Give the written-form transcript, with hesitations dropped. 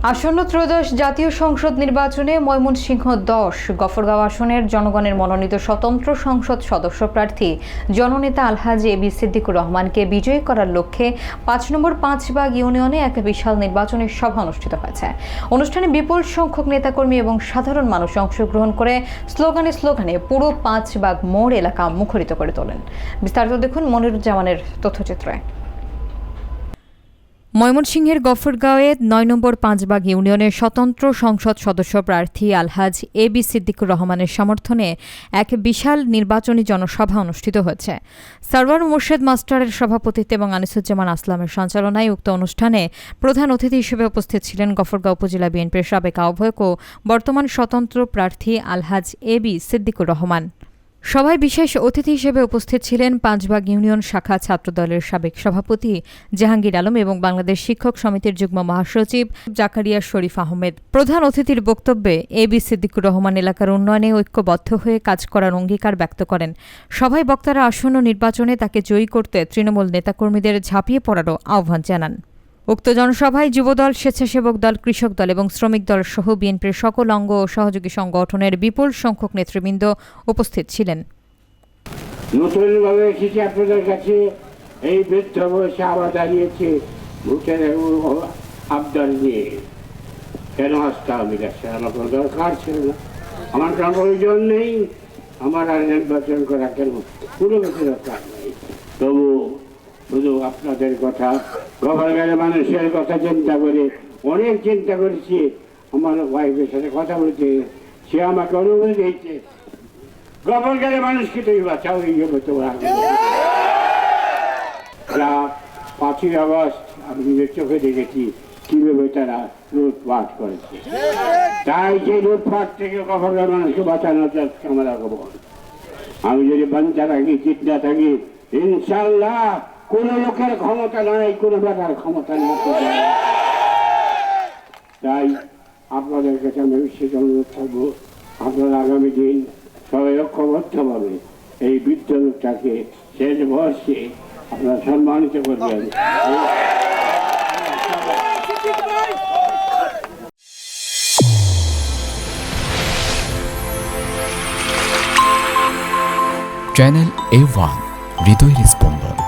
আসন্ন ত্রয়োদশ জাতীয় সংসদ নির্বাচনে ময়মনসিংহ ১০ গফরগাঁও আসনের জনগণের মনোনীত স্বতন্ত্র সংসদ সদস্য প্রার্থী জননেতা আলহাজি এবি সিদ্দিকুর রহমানকে বিজয়ী করার লক্ষ্যে ৫ নম্বর পাঁচবাগ ইউনিয়নে এক বিশাল নির্বাচনী সভা অনুষ্ঠিত হয়েছে। অনুষ্ঠানে বিপুল সংখ্যক নেতাকর্মী এবং সাধারণ মানুষ অংশগ্রহণ করে স্লোগানে পুরো পাঁচবাগ মোড় এলাকা মুখরিত করে তোলেন। বিস্তারিত দেখুন মনিরুজ্জামানের তথ্যচিত্রে। ময়মনসিংহের গফরগাঁওয়ে ৯ নম্বর পাঁচবাগ ইউনিয়নের স্বতন্ত্র সংসদ সদস্য প্রার্থী আলহাজ এবি সিদ্দিকুর রহমানের সমর্থনে এক বিশাল নির্বাচনী জনসভা অনুষ্ঠিত হয়েছে। সারওয়ার মোর্শেদ মাস্টারের সভাপতিত্বে এবং আনিসুজ্জামান আসলামের সঞ্চালনায় উক্ত অনুষ্ঠানে প্রধান অতিথি হিসেবে উপস্থিত ছিলেন গফরগাঁও উপজেলা বিএনপির সাবেক আহ্বায়ক ও বর্তমান স্বতন্ত্র প্রার্থী আলহাজ এবি সিদ্দিকুর রহমান। সভায় বিশেষ অতিথি হিসেবে উপস্থিত ছিলেন পাঁচবাগ ইউনিয়ন শাখা ছাত্রদলের সাবেক সভাপতি জাহাঙ্গীর আলম এবং বাংলাদেশ শিক্ষক সমিতির যুগ্ম মহাসচিব জাকারিয়া শরীফ আহমেদ। প্রধান অতিথির বক্তব্যে এবি সিদ্দিকুর রহমান এলাকার উন্নয়নে ঐক্যবদ্ধ হয়ে কাজ করার অঙ্গীকার ব্যক্ত করেন। সভায় বক্তারা আসন্ন নির্বাচনে তাকে জয়ী করতে তৃণমূল নেতাকর্মীদের ঝাঁপিয়ে পড়ারও আহ্বান জানান। উক্ত জনসভায় যুবদল, স্বেচ্ছাসেবক দল, কৃষক দল এবং শ্রমিক দল সহ বিএনপির সকল অঙ্গ ও সহযোগী সংগঠনের বিপুল সংখ্যক নেতৃবৃন্দ উপস্থিত ছিলেন। নতুনভাবে এসেছি আপনাদের কাছে, এই বৃদ্ধ বয়সে আবার দাঁড়িয়েছে ভোটের আবদার নিয়ে। কেন আসতে হবে? আমার কোনো দরকার ছিল না, আমার কোনো প্রয়োজন নেই, আমার আর নির্বাচন করা কেন কোনো কিছু দরকার নেই। তবু শুধু আপনাদের কথা, গভর্নমেন্টের মানুষের কথা চিন্তা করে অনেক চিন্তা করেছি। আমার ওয়াইফের সাথে কথা বলছে, সে আমাকে অনুমতি দিয়েছে গভর্নমেন্টের মানুষকে তুমি বাঁচাও। এই জন্য তোমার ৫ই আগস্ট আমি নিজের চোখে দেখেছি কিভাবে তারা লুটপাট করেছে। তাই সেই লুটপাট থেকে গভর্নমেন্টের মানুষকে বাঁচানোর যাচ্ছে আমার আগমন। আমি যদি বাঞ্চা থাকি, চিন্তা থাকি, ইনশাল্লাহ কোন লোকের ক্ষমতা নাই, কোন বেটার ক্ষমতা নেই। তাই আপনাদের কাছে আমি বিশেষ অনুরোধ থাকবো, আপনারা আগামী দিন সবাই ঐক্যবদ্ধভাবে এই বৃদ্ধ লোকটাকে শেষ বয়সে আপনারা সম্মানিত করবেন। চ্যানেল A1 হৃদয়ের স্পন্দন।